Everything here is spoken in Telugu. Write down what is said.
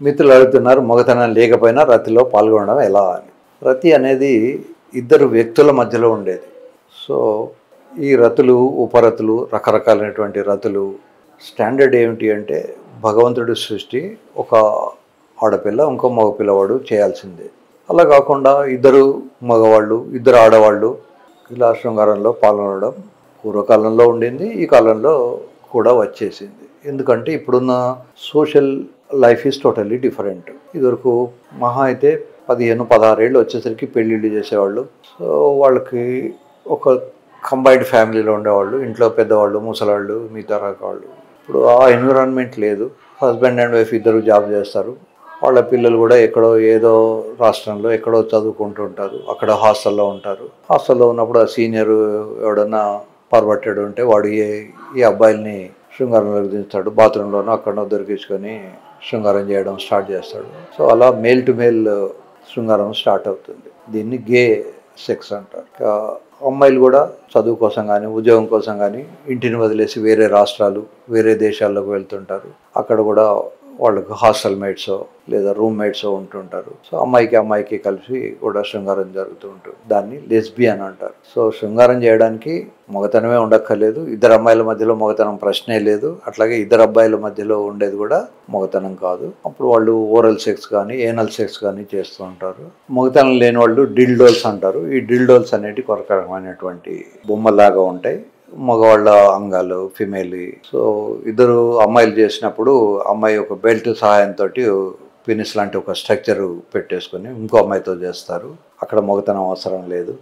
మిత్రులు అడుగుతున్నారు మగతనం లేకపోయినా రతిలో పాల్గొనడం ఎలా అని. రతి అనేది ఇద్దరు వ్యక్తుల మధ్యలో ఉండేది. సో ఈ రతులు, ఉపరతులు, రకరకాలైనటువంటి రతులు స్టాండర్డ్ ఏమిటి అంటే భగవంతుడి సృష్టి ఒక ఆడపిల్ల ఇంకో మగ పిల్లవాడు చేయాల్సిందే. అలా కాకుండా ఇద్దరు మగవాళ్ళు, ఇద్దరు ఆడవాళ్ళు ఇలా శృంగారంలో పాల్గొనడం పూర్వకాలంలో ఉండింది, ఈ కాలంలో కూడా వచ్చేసింది. ఎందుకంటే ఇప్పుడున్న social life is totally different. ఇదివరకు మహా అయితే 15-16 ఏళ్ళు వచ్చేసరికి పెళ్ళిళ్ళు చేసేవాళ్ళు. సో వాళ్ళకి ఒక కంబైన్డ్ ఫ్యామిలీలో ఉండేవాళ్ళు, ఇంట్లో పెద్దవాళ్ళు, ముసలాళ్ళు, మిగతా రకాలు. ఇప్పుడు ఆ ఎన్విరాన్మెంట్ లేదు. హస్బెండ్ అండ్ వైఫ్ ఇద్దరు జాబ్ చేస్తారు. వాళ్ళ పిల్లలు కూడా ఎక్కడో ఏదో రాష్ట్రంలో ఎక్కడో చదువుకుంటూ ఉంటారు. అక్కడ హాస్టల్లో ఉంటారు. హాస్టల్లో ఉన్నప్పుడు ఆ సీనియర్ ఎవడన్నా పర్వర్టెడ్ ఉంటే వాడు ఈ అబ్బాయిల్ని శృంగారంలోకి దించుతాడు. బాత్రూంలోనో అక్కడనో దొరికించుకొని శృంగారం చేయడం స్టార్ట్ చేస్తాడు. సో అలా మేల్ టు మేల్ శృంగారం స్టార్ట్ అవుతుంది. దీన్ని గే సెక్స్ అంటారు. అమ్మాయిలు కూడా చదువు కోసం కానీ, ఉద్యోగం కోసం కానీ ఇంటిని వదిలేసి వేరే రాష్ట్రాలు, వేరే దేశాల్లోకి వెళ్తుంటారు. అక్కడ కూడా వాళ్ళకు హాస్టల్ మేట్సో లేదా రూమ్ మేట్సో ఉంటుంటారు. సో అమ్మాయికి కలిసి కూడా శృంగారం జరుగుతూ ఉంటుంది. దాన్ని లెస్బియన్ అంటారు. సో శృంగారం చేయడానికి మగతనమే ఉండక్కర్లేదు. ఇద్దరు అమ్మాయిల మధ్యలో మగతనం ప్రశ్నే లేదు. అట్లాగే ఇద్దరు అబ్బాయిల మధ్యలో ఉండేది కూడా మగతనం కాదు. అప్పుడు వాళ్ళు ఓరల్ సెక్స్ కానీ, ఏనల్ సెక్స్ కానీ చేస్తూ ఉంటారు. మగతనం లేని వాళ్ళు డిల్డోల్స్ అంటారు. ఈ డిల్డోల్స్ అనేవి ఒక రకమైనటువంటి బొమ్మలాగా ఉంటాయి. మగవాళ్ళ అంగాలు, ఫిమేల్. సో ఇద్దరు అమ్మాయిలు చేసినప్పుడు అమ్మాయి ఒక బెల్ట్ సహాయంతో పెనిస్ లాంటి ఒక స్ట్రక్చర్ పెట్టేసుకొని ఇంకో అమ్మాయితో చేస్తారు. అక్కడ మగతనం అవసరం లేదు.